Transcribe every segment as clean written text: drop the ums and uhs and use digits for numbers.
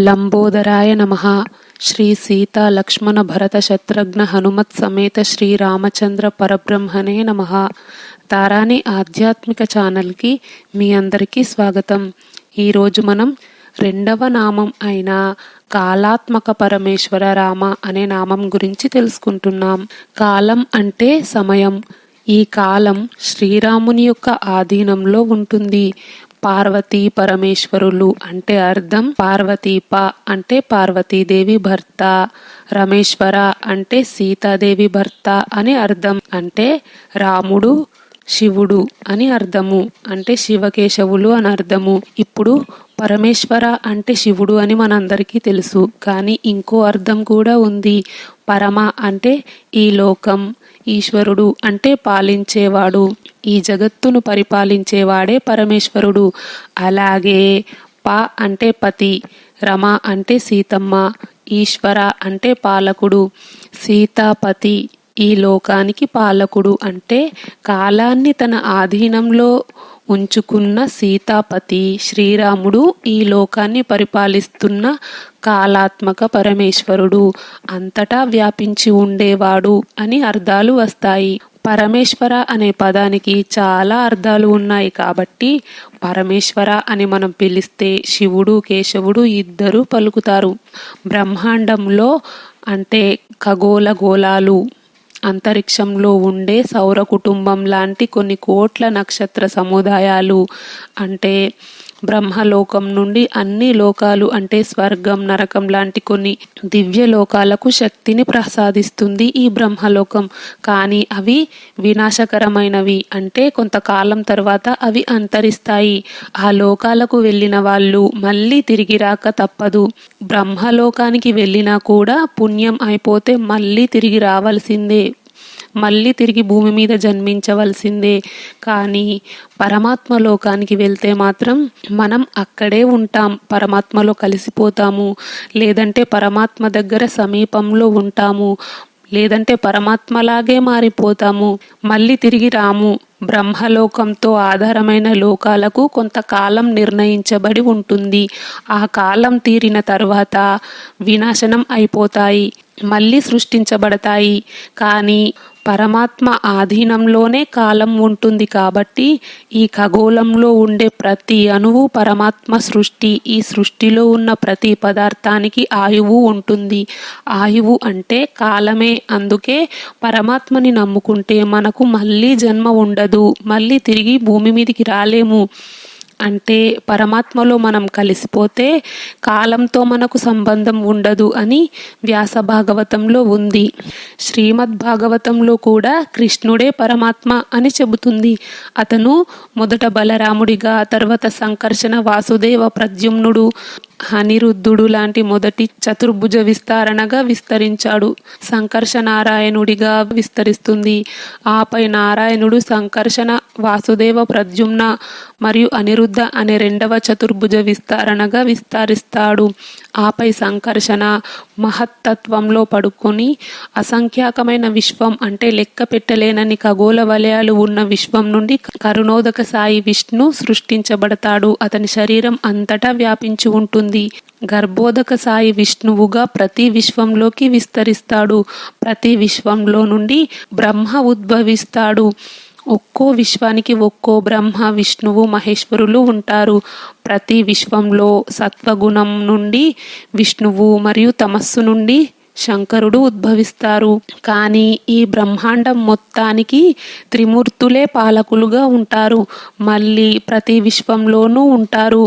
లంబోదరాయ నమః. శ్రీ సీతా లక్ష్మణ భరత శత్రుఘ్న హనుమత్ సమేత శ్రీ రామచంద్ర పరబ్రహ్మణే నమః. తారాని ఆధ్యాత్మిక ఛానల్కి మీ అందరికీ స్వాగతం. ఈరోజు మనం రెండవ నామం అయిన కాలాత్మక పరమేశ్వర రామ అనే నామం గురించి తెలుసుకుంటున్నాం. కాలం అంటే సమయం. ఈ కాలం శ్రీరాముని యొక్క ఆధీనంలో ఉంటుంది. పార్వతీ పరమేశ్వరులు అంటే అర్థం పార్వతీప అంటే పార్వతీదేవి భర్త, రమేశ్వర అంటే సీతాదేవి భర్త అని అర్థం. అంటే రాముడు శివుడు అని అర్థము, అంటే శివకేశవులు అని అర్థము. ఇప్పుడు పరమేశ్వర అంటే శివుడు అని మనందరికీ తెలుసు, కానీ ఇంకో అర్థం కూడా ఉంది. పరమ అంటే ఈ లోకం, ఈశ్వరుడు అంటే పాలించేవాడు, ఈ జగత్తును పరిపాలించేవాడే పరమేశ్వరుడు. అలాగే ప అంటే పతి, రమ అంటే సీతమ్మ, ఈశ్వర అంటే పాలకుడు, సీతాపతి ఈ లోకానికి పాలకుడు. అంటే కాలాన్ని తన ఆధీనంలో ఉంచుకున్న సీతాపతి శ్రీరాముడు ఈ లోకాన్ని పరిపాలిస్తున్న కాలాత్మక పరమేశ్వరుడు, అంతటా వ్యాపించి ఉండేవాడు అని అర్థాలు వస్తాయి. పరమేశ్వర అనే పదానికి చాలా అర్థాలు ఉన్నాయి కాబట్టి పరమేశ్వర అని మనం పిలిస్తే శివుడు కేశవుడు ఇద్దరు పలుకుతారు. బ్రహ్మాండంలో అంటే ఖగోళ గోళాలు, అంతరిక్షంలో ఉండే సౌర కుటుంబం లాంటి కొన్ని కోట్ల నక్షత్ర సముదాయాలు, అంటే బ్రహ్మలోకం నుండి అన్ని లోకాలు అంటే స్వర్గం నరకం లాంటి కొన్ని దివ్య లోకాలకు శక్తిని ప్రసాదిస్తుంది ఈ బ్రహ్మలోకం. కానీ అవి వినాశకరమైనవి, అంటే కొంతకాలం తర్వాత అవి అంతరిస్తాయి. ఆ లోకాలకు వెళ్ళిన వాళ్ళు మళ్ళీ తిరిగి రాక తప్పదు. బ్రహ్మలోకానికి వెళ్ళినా కూడా పుణ్యం అయిపోతే మళ్ళీ తిరిగి రావాల్సిందే, మళ్ళీ తిరిగి భూమి మీద జన్మించవలసిందే. కానీ పరమాత్మ లోకానికి వెళ్తే మాత్రం మనం అక్కడే ఉంటాం, పరమాత్మలో కలిసిపోతాము, లేదంటే పరమాత్మ దగ్గర సమీపంలో ఉంటాము, లేదంటే పరమాత్మలాగే మారిపోతాము, మళ్ళీ తిరిగి రాము. బ్రహ్మలోకంతో ఆధారమైన లోకాలకు కొంతకాలం నిర్ణయించబడి ఉంటుంది. ఆ కాలం తీరిన తర్వాత వినాశనం అయిపోతాయి, మళ్ళీ సృష్టించబడతాయి. కానీ పరమాత్మ ఆధీనంలోనే కాలం ఉంటుంది కాబట్టి ఈ ఖగోళంలో ఉండే ప్రతి అణువు పరమాత్మ సృష్టి. ఈ సృష్టిలో ఉన్న ప్రతి పదార్థానికి ఆయువు ఉంటుంది. ఆయువు అంటే కాలమే. అందుకే పరమాత్మని నమ్ముకుంటే మనకు మళ్ళీ జన్మ ఉండదు, మళ్ళీ తిరిగి భూమి మీదకి రాలేము. అంటే పరమాత్మలో మనం కలిసిపోతే కాలంతో మనకు సంబంధం ఉండదు అని వ్యాస భాగవతంలో ఉంది. శ్రీమద్ భాగవతంలో కూడా కృష్ణుడే పరమాత్మ అని చెబుతుంది. అతను మొదట బలరాముడిగా, తర్వాత సంకర్షణ, వాసుదేవ, ప్రద్యుమ్నుడు, అనిరుద్ధుడు లాంటి మొదటి చతుర్భుజ విస్తరణగా విస్తరించాడు. సంకర్ష నారాయణుడిగా విస్తరిస్తుంది. ఆపై నారాయణుడు సంకర్షణ, వాసుదేవ, ప్రద్యుమ్న మరియు అనిరుద్ధ అనే రెండవ చతుర్భుజ విస్తరణగా విస్తరిస్తాడు. ఆపై సంకర్షణ మహత్తత్వంలో పడుకొని అసంఖ్యాకమైన విశ్వం అంటే లెక్క పెట్టలేనని ఖగోళ వలయాలు ఉన్న విశ్వం నుండి కరుణోదక సాయి విష్ణు సృష్టించబడతాడు. అతని శరీరం అంతటా వ్యాపించి ఉంటుంది. గర్భోదక సాయి విష్ణువుగా ప్రతి విశ్వంలోకి విస్తరిస్తాడు. ప్రతి విశ్వంలో నుండి బ్రహ్మ ఉద్భవిస్తాడు. ఒక్కో విశ్వానికి ఒక్కో బ్రహ్మ, విష్ణువు, మహేశ్వరులు ఉంటారు. ప్రతి విశ్వంలో సత్వగుణం నుండి విష్ణువు మరియు తమస్సు నుండి శంకరుడు ఉద్భవిస్తారు. కానీ ఈ బ్రహ్మాండం మొత్తానికి త్రిమూర్తులే పాలకులుగా ఉంటారు, మళ్ళీ ప్రతి విశ్వంలోనూ ఉంటారు.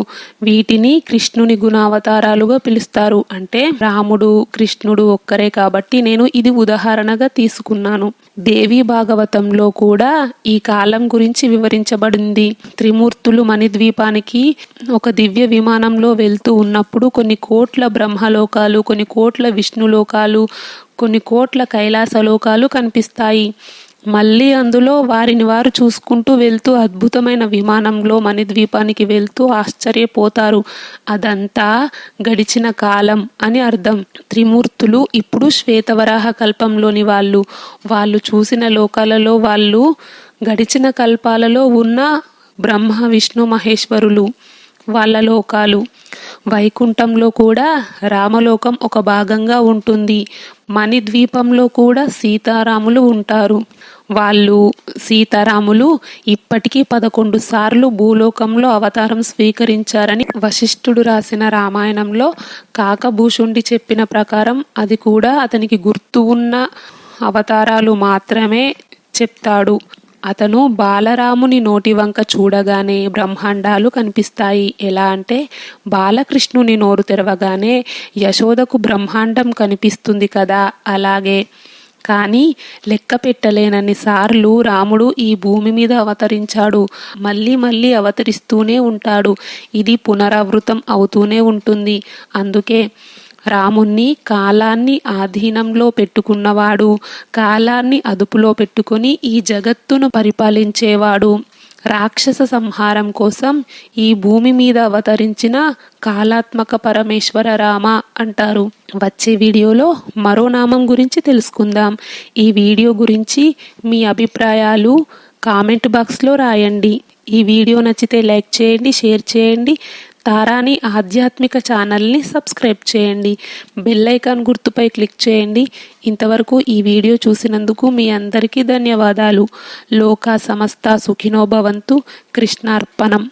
వీటిని కృష్ణుని గుణావతారాలుగా పిలుస్తారు. అంటే రాముడు కృష్ణుడు ఒక్కరే కాబట్టి నేను ఇది ఉదాహరణగా తీసుకున్నాను. దేవి భాగవతంలో కూడా ఈ కాలం గురించి వివరించబడింది. త్రిమూర్తులు మణిద్వీపానికి ఒక దివ్య విమానంలో వెళ్తూ ఉన్నప్పుడు కొన్ని కోట్ల బ్రహ్మలోకాలు, కొన్ని కోట్ల విష్ణులోకాలు, కొన్ని కోట్ల కైలాసలోకాలు కనిపిస్తాయి. మళ్ళీ అందులో వారిని వారు చూసుకుంటూ వెళ్తూ అద్భుతమైన విమానంలో మణిద్వీపానికి వెళ్తూ ఆశ్చర్యపోతారు. అదంతా గడిచిన కాలం అని అర్థం. త్రిమూర్తులు ఇప్పుడు శ్వేతవరాహ కల్పంలోని వాళ్ళు చూసిన లోకాలలో వాళ్ళు గడిచిన కల్పాలలో ఉన్న బ్రహ్మ విష్ణు మహేశ్వరులు వాళ్ళ లోకాలు. వైకుంఠంలో కూడా రామలోకం ఒక భాగంగా ఉంటుంది. మణిద్వీపంలో కూడా సీతారాములు ఉంటారు. సీతారాములు ఇప్పటికీ 11 సార్లు భూలోకంలో అవతారం స్వీకరించారని వశిష్ఠుడు రాసిన రామాయణంలో కాకభూషుండి చెప్పిన ప్రకారం అది కూడా అతనికి గుర్తు ఉన్న అవతారాలు మాత్రమే చెప్తాడు. అతను బాలరాముని నోటి వంక చూడగానే బ్రహ్మాండాలు కనిపిస్తాయి. ఎలా అంటే బాలకృష్ణుని నోరు తెరవగానే యశోదకు బ్రహ్మాండం కనిపిస్తుంది కదా, అలాగే. కానీ లెక్క పెట్టలేనన్ని సార్లు రాముడు ఈ భూమి మీద అవతరించాడు. మళ్ళీ మళ్ళీ అవతరిస్తూనే ఉంటాడు. ఇది పునరావృతం అవుతూనే ఉంటుంది. అందుకే రాముణ్ణి కాలాన్ని ఆధీనంలో పెట్టుకున్నవాడు, కాలాన్ని అదుపులో పెట్టుకొని ఈ జగత్తును పరిపాలించేవాడు, రాక్షస సంహారం కోసం ఈ భూమి మీద అవతరించిన కాలాత్మక పరమేశ్వర రామ అంటారు. వచ్చే వీడియోలో మరో నామం గురించి తెలుసుకుందాం. ఈ వీడియో గురించి మీ అభిప్రాయాలు కామెంట్ బాక్స్లో రాయండి. ఈ వీడియో నచ్చితే లైక్ చేయండి, షేర్ చేయండి. తారాని ఆధ్యాత్మిక ఛానల్ని సబ్స్క్రైబ్ చేయండి. బెల్ ఐకాన్ గుర్తుపై క్లిక్ చేయండి. ఇంతవరకు ఈ వీడియో చూసినందుకు మీ అందరికీ ధన్యవాదాలు. లోకా సమస్త సుఖినో భవంతు. కృష్ణార్పణం.